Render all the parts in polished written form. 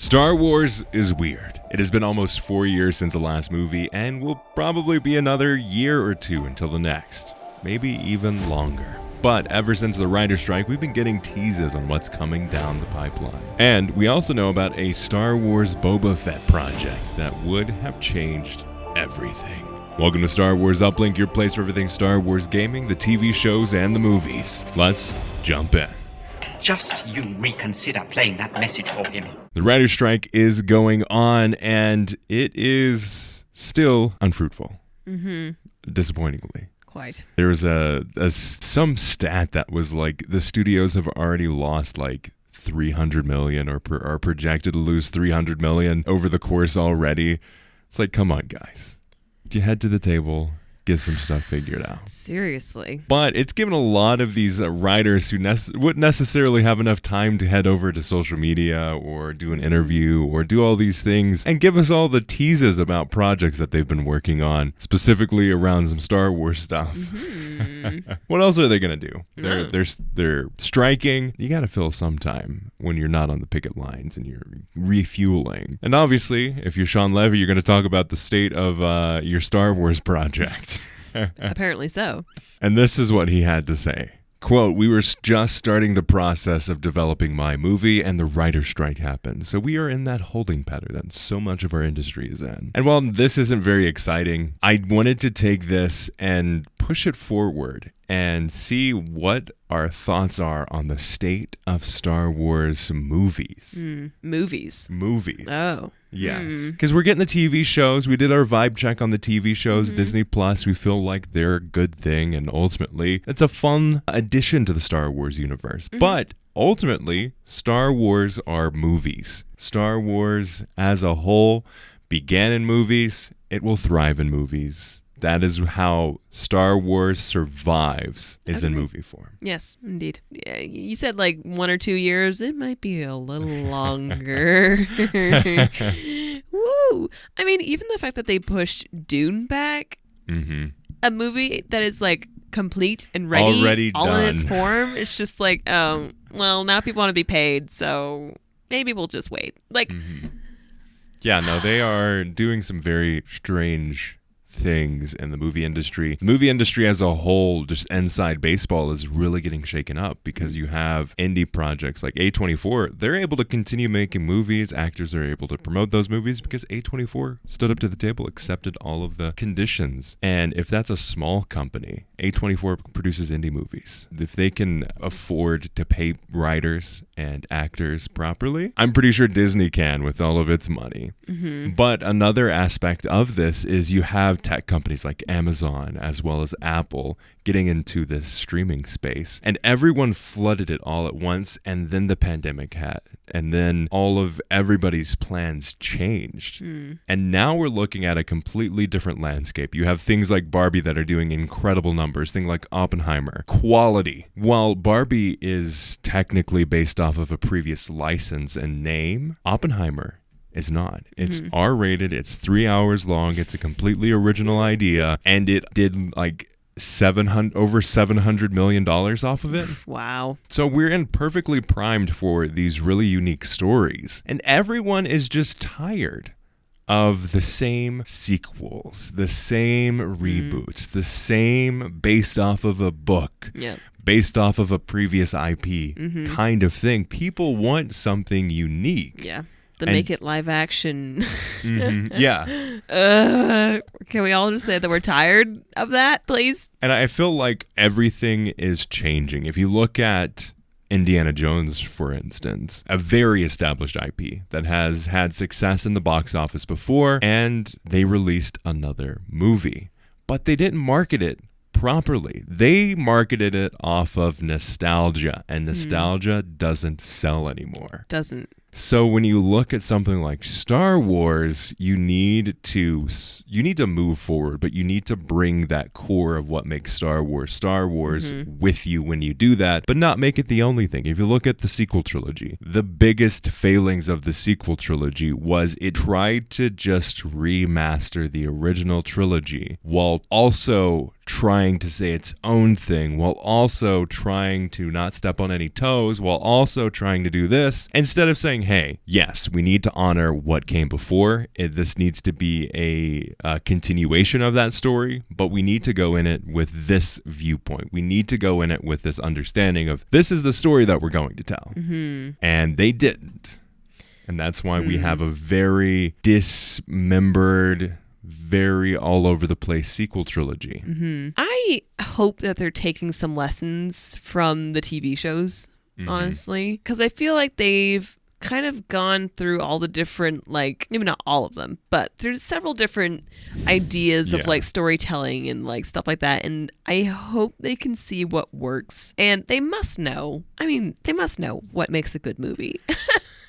Star Wars is weird. It has been almost 4 years since the last movie, and will probably be another year or two until the next. Maybe even longer. But ever since the writer's strike, we've been getting teases on what's coming down the pipeline. And we also know about a Star Wars Boba Fett project that would have changed everything. Welcome to Star Wars Uplink, your place for everything Star Wars gaming, the TV shows, and the movies. Let's jump in. Just you reconsider playing that message for him. The writer's strike is going on, and it is still unfruitful. Disappointingly. Quite. There was some stat that was like the studios have already lost like 300 million or are projected to lose 300 million over the course already. It's like, come on, guys. You head to the table, get some stuff figured out. Seriously. But it's given a lot of these writers who wouldn't necessarily have enough time to head over to social media or do an interview or do all these things and give us all the teases about projects that they've been working on, specifically around some Star Wars stuff. What else are they going to do? They're striking. You got to fill some time when you're not on the picket lines and you're refueling. And obviously, if you're Sean Levy, you're going to talk about the state of your Star Wars project. Apparently so. And this is what he had to say. Quote, "We were just starting the process of developing my movie and the writer's strike happened. So we are in that holding pattern that so much of our industry is in. And while this isn't very exciting, I wanted to take this and push it forward and see what our thoughts are on the state of Star Wars movies." Movies. Oh. Yes. Because we're getting the TV shows. We did our vibe check on the TV shows, Disney Plus. We feel like they're a good thing, and ultimately, it's a fun addition to the Star Wars universe. But ultimately, Star Wars are movies. Star Wars as a whole began in movies. It will thrive in movies. That is how Star Wars survives, is in movie form. Yes, indeed. Yeah, you said like 1 or 2 years. It might be a little longer. Woo! I mean, even the fact that they pushed Dune back, a movie that is like complete and ready, already all done in its form, it's just like, well, now people want to be paid, so maybe we'll just wait. Like, Yeah, no, they are doing some very strange things in the movie industry. The movie industry as a whole, just inside baseball, is really getting shaken up because you have indie projects like A24. They're able to continue making movies. Actors are able to promote those movies because A24 stood up to the table, accepted all of the conditions. And if that's a small company, A24 produces indie movies. If they can afford to pay writers and actors properly, I'm pretty sure Disney can with all of its money. But another aspect of this is you have tech companies like Amazon as well as Apple getting into this streaming space, and everyone flooded it all at once, and then the pandemic hit, and then all of everybody's plans changed, and now we're looking at a completely different landscape. You have things like Barbie that are doing incredible numbers, things like Oppenheimer, quality. While Barbie is technically based off of a previous license and name, Oppenheimer is not. It's R-rated, it's 3 hours long, it's a completely original idea, and it did like over $700 million off of it. wow. So we're perfectly primed for these really unique stories, and everyone is just tired of the same sequels, the same reboots, the same based off of a book, based off of a previous IP kind of thing. People want something unique. Yeah. Make it live action. Yeah. Can we all just say that we're tired of that, please? And I feel like everything is changing. If you look at Indiana Jones, for instance, a very established IP that has had success in the box office before, and they released another movie, but they didn't market it properly. They marketed it off of nostalgia, and nostalgia doesn't sell anymore. Doesn't. So when you look at something like Star Wars, you need to move forward, but you need to bring that core of what makes Star Wars with you when you do that, but not make it the only thing. If you look at the sequel trilogy, the biggest failings of the sequel trilogy was it tried to just remaster the original trilogy while also trying to say its own thing while also trying to not step on any toes, while also trying to do this, instead of saying, hey, yes, we need to honor what came before. This needs to be a continuation of that story, but we need to go in it with this viewpoint. We need to go in it with this understanding of this is the story that we're going to tell. And they didn't. And that's why we have a very dismembered, very all over the place sequel trilogy. I hope that they're taking some lessons from the TV shows, honestly, because I feel like they've kind of gone through all the different, like, maybe not all of them, but there's several different ideas of like storytelling and like stuff like that. And I hope they can see what works. And they must know. I mean, they must know what makes a good movie.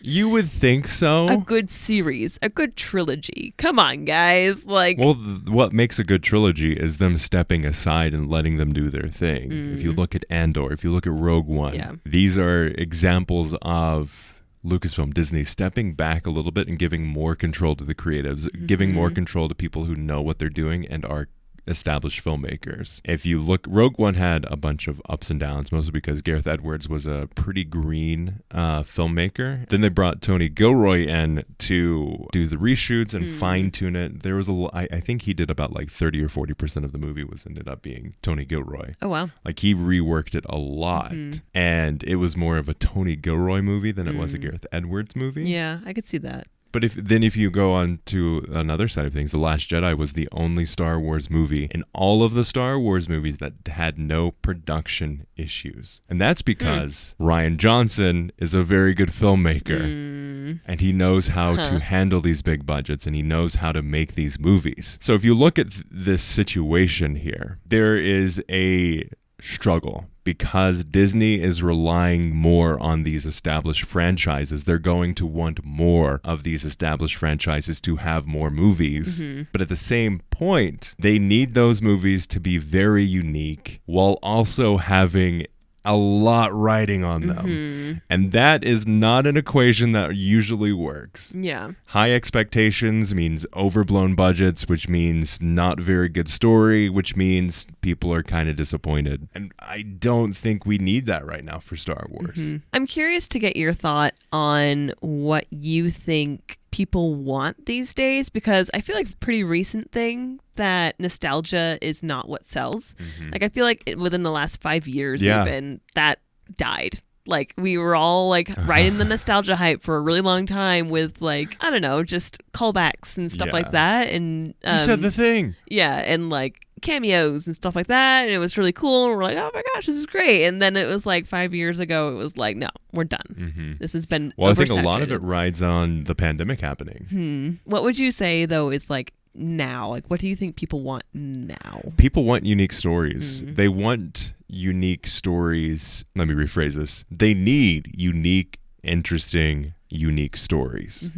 You would think so. A good series, a good trilogy. Come on, guys. Like, well, what makes a good trilogy is them stepping aside and letting them do their thing. If you look at Andor, if you look at Rogue One, these are examples of Lucasfilm, Disney stepping back a little bit and giving more control to the creatives, giving more control to people who know what they're doing and are established filmmakers. If you look, Rogue One had a bunch of ups and downs, mostly because Gareth Edwards was a pretty green filmmaker. Then they brought Tony Gilroy in to do the reshoots and fine tune it. There was I think he did about like 30 or 40% of the movie ended up being Tony Gilroy. Oh, wow. Like he reworked it a lot. And it was more of a Tony Gilroy movie than it was a Gareth Edwards movie. Yeah, I could see that. But if you go on to another side of things, The Last Jedi was the only Star Wars movie in all of the Star Wars movies that had no production issues. And that's because Rian Johnson is a very good filmmaker. And he knows how to handle these big budgets, and he knows how to make these movies. So if you look at this situation here, there is a struggle. Because Disney is relying more on these established franchises, they're going to want more of these established franchises to have more movies. But at the same point, they need those movies to be very unique while also having a lot riding on them. And that is not an equation that usually works. Yeah. High expectations means overblown budgets, which means not very good story, which means people are kind of disappointed. And I don't think we need that right now for Star Wars. I'm curious to get your thought on what you think people want these days, because I feel like a pretty recent thing that nostalgia is not what sells. Like I feel like within the last 5 years even, that died. Like we were all like riding the nostalgia hype for a really long time with like, I don't know, just callbacks and stuff like that. And you said the thing. Yeah, and like cameos and stuff like that, and it was really cool, and we're like, oh my gosh, this is great. And then it was like 5 years ago, it was like, no, we're done. This has been I think a lot of it rides on the pandemic happening. What would you say though is like now, like what do you think people want now? People want unique stories. They want unique stories. Let me rephrase this. They need unique, interesting, unique stories.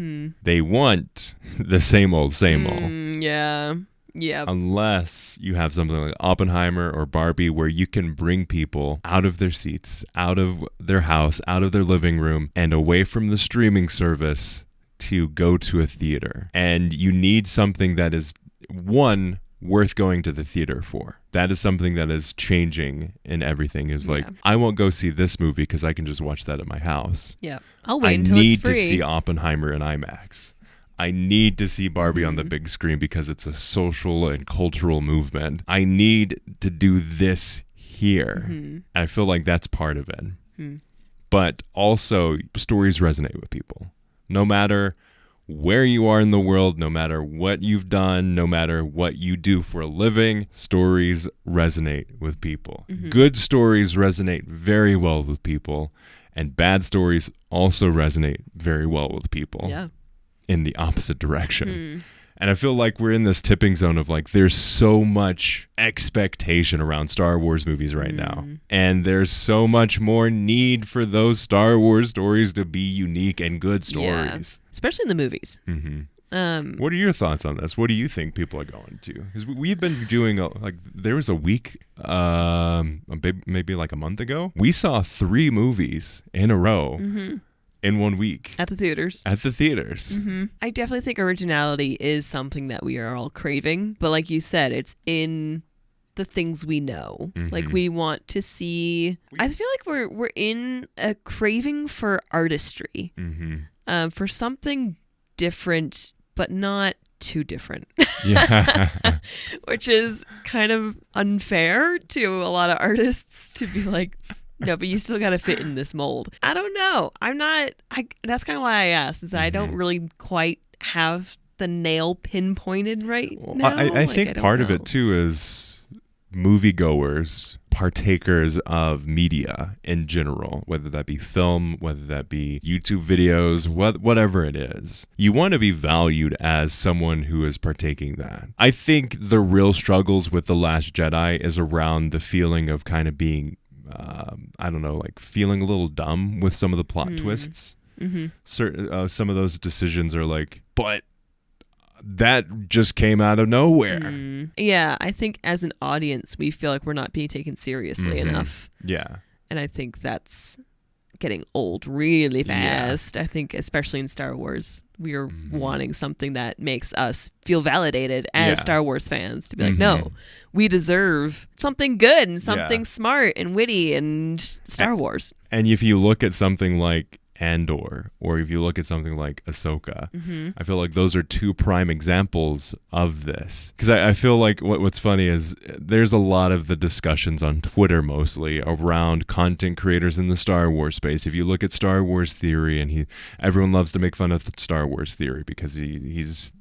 They want the same old. Yeah. Unless you have something like Oppenheimer or Barbie, where you can bring people out of their seats, out of their house, out of their living room, and away from the streaming service to go to a theater. And you need something that is, one, worth going to the theater for. That is something that is changing in everything. It's like, I won't go see this movie because I can just watch that at my house. Yeah. I'll wait until it's free. I need to see Oppenheimer in IMAX. I need to see Barbie on the big screen because it's a social and cultural movement. I need to do this here. And I feel like that's part of it. But also, stories resonate with people. No matter where you are in the world, no matter what you've done, no matter what you do for a living, stories resonate with people. Good stories resonate very well with people, and bad stories also resonate very well with people. Yeah. In the opposite direction. And I feel like we're in this tipping zone of like, there's so much expectation around Star Wars movies right now. And there's so much more need for those Star Wars stories to be unique and good stories. Yeah. Especially in the movies. What are your thoughts on this? What do you think people are going to? Because we've been doing, there was a week, maybe like a month ago, we saw 3 movies in a row. In 1 week. At the theaters. I definitely think originality is something that we are all craving. But like you said, it's in the things we know. Like we want to see. I feel like we're in a craving for artistry, for something different, but not too different. Yeah. Which is kind of unfair to a lot of artists to be like, no, but you still got to fit in this mold. I don't know. That's kind of why I asked, is I don't really quite have the nail pinpointed right now. I think part of it too is moviegoers, partakers of media in general, whether that be film, whether that be YouTube videos, whatever it is. You want to be valued as someone who is partaking that. I think the real struggles with The Last Jedi is around the feeling of kind of being, I don't know, like feeling a little dumb with some of the plot twists. Some of those decisions are like, but that just came out of nowhere. Yeah, I think as an audience, we feel like we're not being taken seriously enough. Yeah. And I think that's getting old really fast. I think especially in Star Wars, we are wanting something that makes us feel validated as Star Wars fans to be like, no, we deserve something good and something smart and witty and Star Wars. And if you look at something like Andor, or if you look at something like Ahsoka, I feel like those are two prime examples of this. Because I feel like what's funny is there's a lot of the discussions on Twitter mostly around content creators in the Star Wars space. If you look at Star Wars Theory, and everyone loves to make fun of Star Wars Theory because he's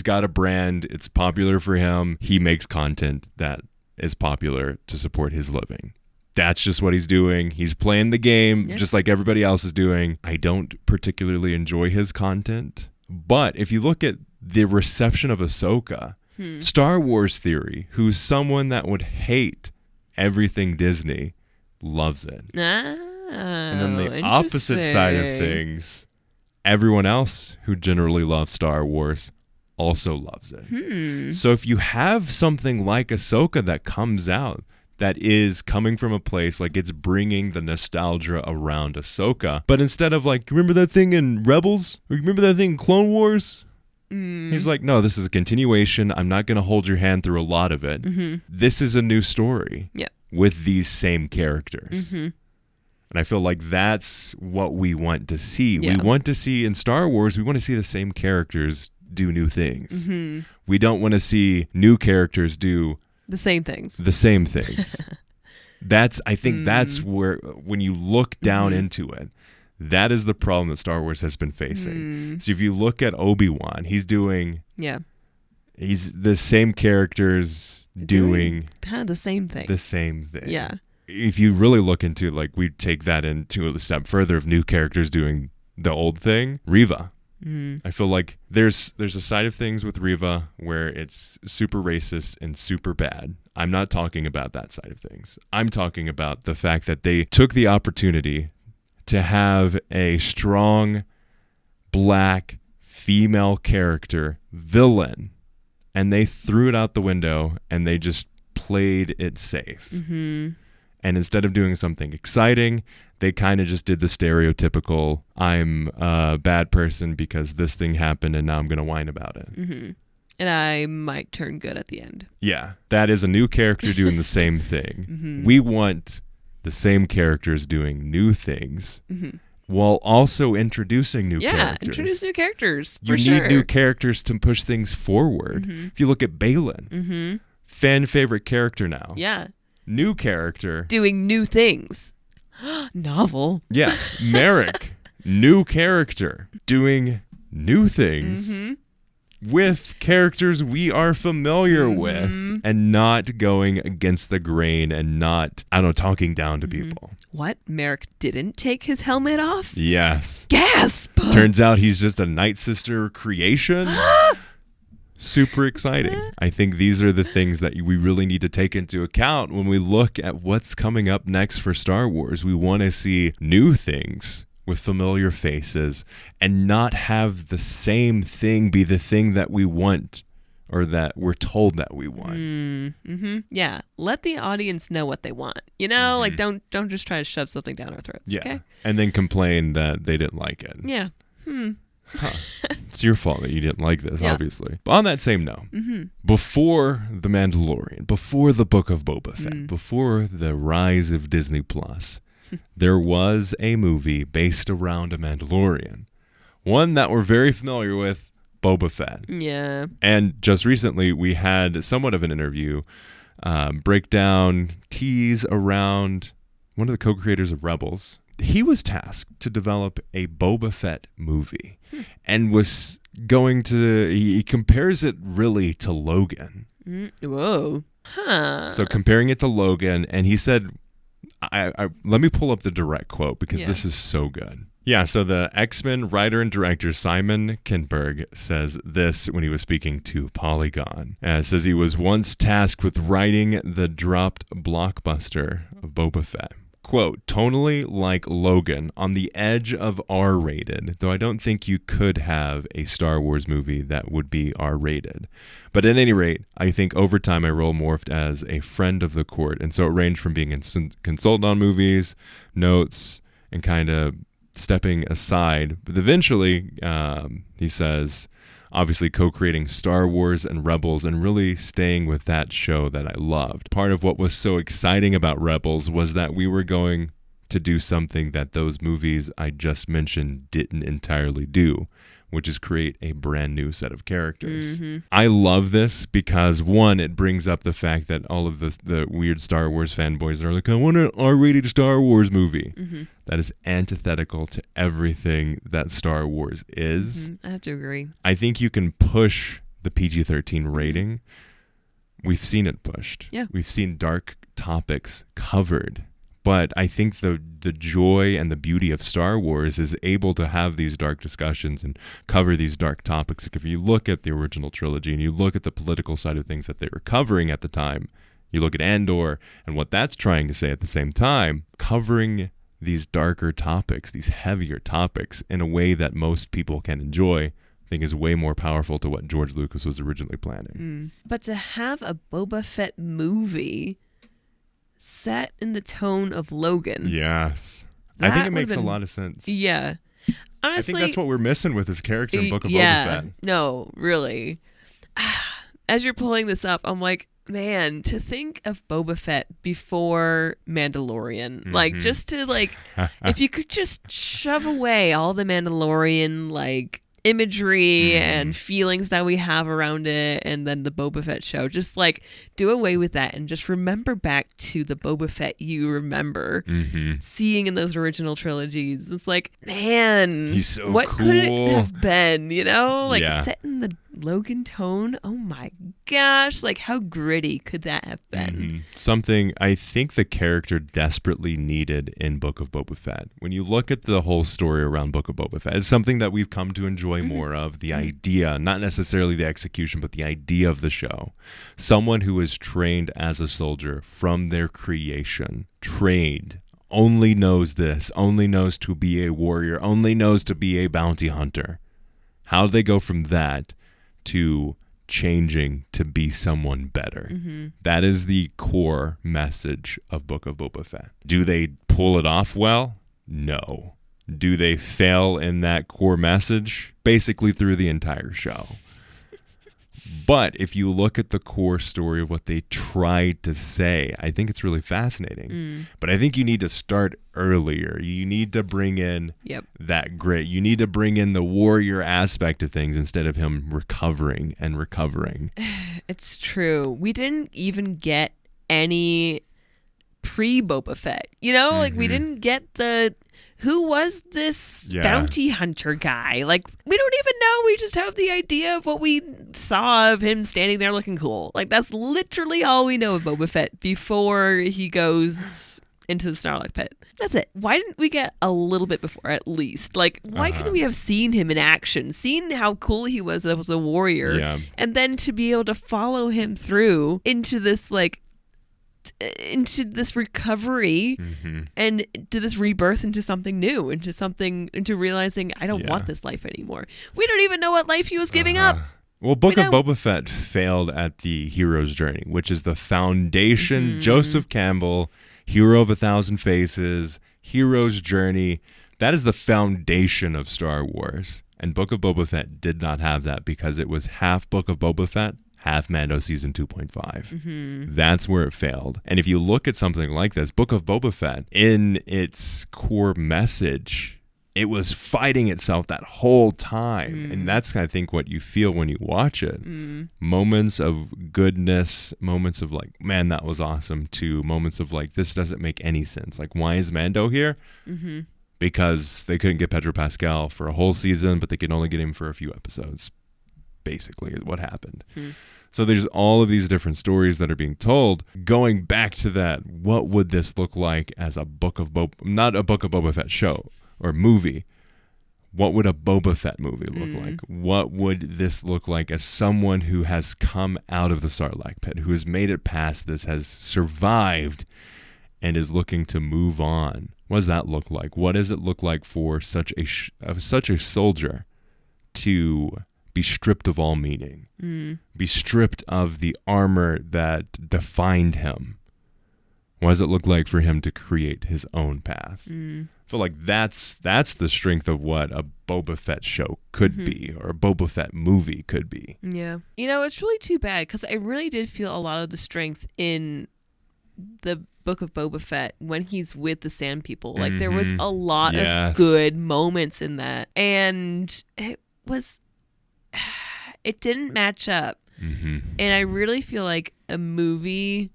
got a brand, it's popular for him, he makes content that is popular to support his living. That's just what he's doing. He's playing the game just like everybody else is doing. I don't particularly enjoy his content. But if you look at the reception of Ahsoka, Star Wars Theory, who's someone that would hate everything Disney, loves it. And then the opposite side of things, everyone else who generally loves Star Wars also loves it. So if you have something like Ahsoka that comes out, that is coming from a place like it's bringing the nostalgia around Ahsoka. But instead of like, remember that thing in Rebels? Or remember that thing in Clone Wars? He's like, no, this is a continuation. I'm not going to hold your hand through a lot of it. This is a new story with these same characters. And I feel like that's what we want to see. We want to see in Star Wars, we want to see the same characters do new things. We don't want to see new characters do the same things. I think that's where, when you look down into it, that is the problem that Star Wars has been facing. So if you look at Obi-Wan, he's the same characters doing kind of the same thing. Yeah. If you really look into, like, we take that into a step further of new characters doing the old thing, Reva. I feel like there's a side of things with Reva where it's super racist and super bad. I'm not talking about that side of things. I'm talking about the fact that they took the opportunity to have a strong black female character villain, and they threw it out the window and they just played it safe. And instead of doing something exciting, they kind of just did the stereotypical, I'm a bad person because this thing happened and now I'm going to whine about it. And I might turn good at the end. Yeah, that is a new character doing the same thing. We want the same characters doing new things while also introducing new characters. Yeah, introduce new characters, You need new characters to push things forward. If you look at Balin, fan favorite character now. Yeah. New character. Doing new things. Novel. Yeah. Merrick, new character. Doing new things with characters we are familiar with and not going against the grain and not, talking down to people. What? Merrick didn't take his helmet off? Yes. Gasp! Turns out he's just a Night Sister creation. Super exciting. I think these are the things that we really need to take into account when we look at what's coming up next for Star Wars. We want to see new things with familiar faces and not have the same thing be the thing that we want or that we're told that we want. Yeah. Let the audience know what they want. Like don't just try to shove something down our throats. Yeah. Okay? And then complain that they didn't like it. Yeah. It's your fault that you didn't like this, Yeah. obviously. But on that same note, before The Mandalorian, before the Book of Boba Fett, before the rise of Disney Plus, there was a movie based around a Mandalorian. One that we're very familiar with, Boba Fett. Yeah. And just recently, we had somewhat of an interview, breakdown, tease around one of the co-creators of Rebels. He was tasked to develop a Boba Fett movie and was going to, he compares it really to Logan. Whoa. Huh. So comparing it to Logan, and he said, let me pull up the direct quote because this is so good. Yeah, so the X-Men writer and director Simon Kinberg says this when he was speaking to Polygon. It says he was once tasked with writing the dropped blockbuster of Boba Fett. Quote, tonally like Logan, on the edge of R-rated, though I don't think you could have a Star Wars movie that would be R-rated. But at any rate, I think over time my role morphed as a friend of the court, and so it ranged from being a consultant on movies, notes, and kind of stepping aside. But eventually, he says, obviously co-creating Star Wars and Rebels and really staying with that show that I loved. Part of what was so exciting about Rebels was that we were going to do something that those movies I just mentioned didn't entirely do, which is create a brand new set of characters. I love this because, one, it brings up the fact that all of the weird Star Wars fanboys are like, I want an R-rated Star Wars movie. That is antithetical to everything that Star Wars is. I have to agree. I think you can push the PG-13 rating. We've seen it pushed. Yeah. We've seen dark topics covered. But I think the joy and the beauty of Star Wars is able to have these dark discussions and cover these dark topics. Like if you look at the original trilogy and you look at the political side of things that they were covering at the time, you look at Andor and what that's trying to say at the same time, covering these darker topics, these heavier topics in a way that most people can enjoy, I think is way more powerful to what George Lucas was originally planning. But to have a Boba Fett movie set in the tone of Logan. Yes. I think it makes a lot of sense. Yeah. Honestly, I think that's what we're missing with his character in Book of Boba Fett. No, really. As you're pulling this up, I'm like, man, to think of Boba Fett before Mandalorian, like just to like, if you could just shove away all the Mandalorian like imagery and feelings that we have around it, and then the Boba Fett show, just like do away with that and just remember back to the Boba Fett you remember seeing in those original trilogies. It's like, man, he's so what cool. could it have been, you know, like Yeah. set in the Logan tone. Oh my gosh, like how gritty could that have been? Something I think the character desperately needed in Book of Boba Fett. When you look at the whole story around Book of Boba Fett, it's something that we've come to enjoy more of. The idea, not necessarily the execution, but the idea of the show. Someone who is trained as a soldier from their creation, trained, only knows this, only knows to be a warrior, only knows to be a bounty hunter. How do they go from that to changing to be someone better? That is the core message of Book of Boba Fett. Do they pull it off well? No. Do they fail in that core message? Basically through the entire show. But if you look at the core story of what they tried to say, I think it's really fascinating. But I think you need to start earlier. You need to bring in that grit. You need to bring in the warrior aspect of things instead of him recovering and recovering. It's true. We didn't even get any pre-Boba Fett. You know, like we didn't get the who was this bounty hunter guy? Like, we don't even know. We just have the idea of what we saw of him standing there looking cool. Like, that's literally all we know of Boba Fett before he goes into the Snarlock pit. That's it. Why didn't we get a little bit before, at least? Like, why couldn't we have seen him in action, seen how cool he was as a warrior, and then to be able to follow him through into this, like, into this recovery and to this rebirth into something new, into realizing I don't want this life anymore. We don't even know what life he was giving up. Well, Book of Boba Fett failed at the hero's journey, which is the foundation. Joseph Campbell, hero of 1,000 faces, hero's journey. That is the foundation of Star Wars. And Book of Boba Fett did not have that because it was half Book of Boba Fett, half Mando Season 2.5. That's where it failed. And if you look at something like this, Book of Boba Fett, in its core message, it was fighting itself that whole time. And that's, I think, what you feel when you watch it. Moments of goodness, moments of like, man, that was awesome, to moments of like, this doesn't make any sense. Like, why is Mando here? Because they couldn't get Pedro Pascal for a whole season, but they could only get him for a few episodes, basically, is what happened. So there's all of these different stories that are being told. Going back to that, what would this look like as a Book of not a Book of Boba Fett show or movie? What would a Boba Fett movie look like? What would this look like as someone who has come out of the Sarlacc pit, who has made it past this, has survived, and is looking to move on? What does that look like? What does it look like for such a soldier to be stripped of all meaning, be stripped of the armor that defined him? What does it look like for him to create his own path? I feel like that's the strength of what a Boba Fett show could be, or a Boba Fett movie could be. Yeah. You know, it's really too bad because I really did feel a lot of the strength in the Book of Boba Fett when he's with the Sand People. Like, there was a lot of good moments in that. And it didn't match up. And I really feel like a movie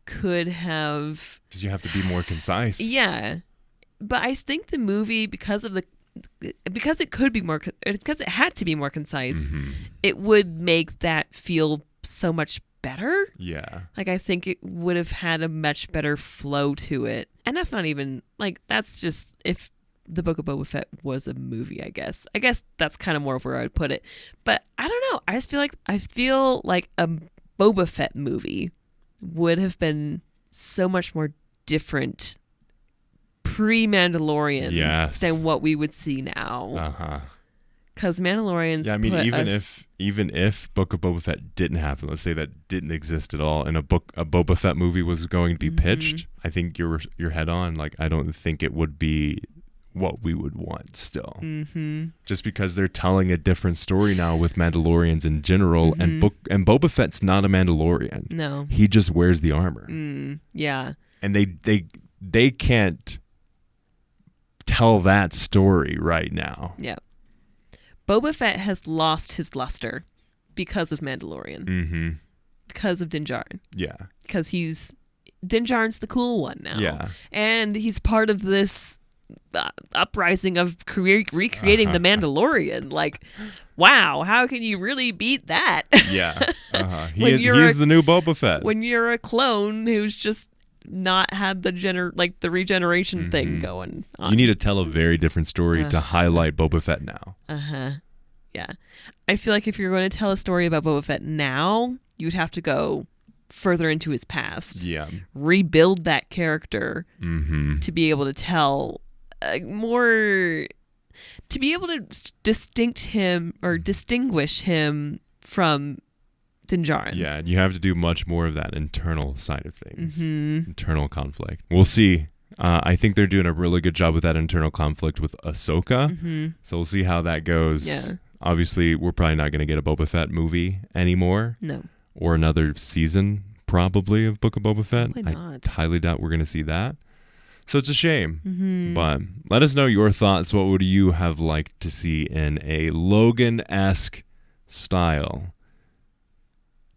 could have... Because you have to be more concise. Yeah. But I think the movie, because it had to be more concise, it would make that feel so much better. Yeah. Like, I think it would have had a much better flow to it. And that's not even, like, that's just if the Book of Boba Fett was a movie, I guess. I guess that's kind of more of where I would put it. But I don't know. I feel like a Boba Fett movie would have been so much more different pre-Mandalorian than what we would see now. Because Mandalorians. Yeah, I mean, even if Book of Boba Fett didn't happen, let's say that didn't exist at all, and a Boba Fett movie was going to be pitched, I think you're head on. Like, I don't think it would be what we would want still. Just because they're telling a different story now with Mandalorians in general, and Boba Fett's not a Mandalorian. No, he just wears the armor. Yeah, and they can't tell that story right now. Yeah. Boba Fett has lost his luster because of Mandalorian. Because of Din Djarin. Yeah. Because Din Djarin's the cool one now. Yeah. And he's part of this uprising of recreating the Mandalorian. Like, wow, how can you really beat that? Yeah. He's the new Boba Fett. When you're a clone who's just not had the regeneration thing going on. You need to tell a very different story to highlight Boba Fett now. Yeah. I feel like if you're going to tell a story about Boba Fett now, you'd have to go further into his past. Yeah. Rebuild that character to be able to tell more, to be able to distinguish him from Din Djarin. Yeah, and you have to do much more of that internal side of things, internal conflict. We'll see. I think they're doing a really good job with that internal conflict with Ahsoka, so we'll see how that goes. Yeah. Obviously, we're probably not going to get a Boba Fett movie anymore. No. Or another season, probably, of Book of Boba Fett. Probably not. I highly doubt we're going to see that. So it's a shame. But let us know your thoughts. What would you have liked to see in a Logan-esque style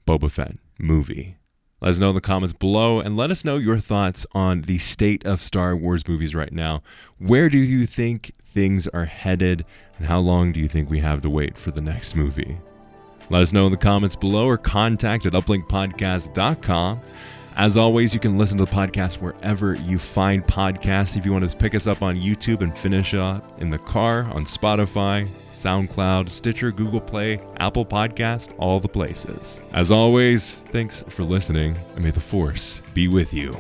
Boba Fett movie? Let us know in the comments below, and let us know your thoughts on the state of Star Wars movies right now. Where do you think things are headed, and how long do you think we have to wait for the next movie? Let us know in the comments below, or contact at uplinkpodcast.com. As always, you can listen to the podcast wherever you find podcasts. If you want to pick us up on YouTube and finish off in the car, on Spotify, SoundCloud, Stitcher, Google Play, Apple Podcast, all the places. As always, thanks for listening, and may the Force be with you.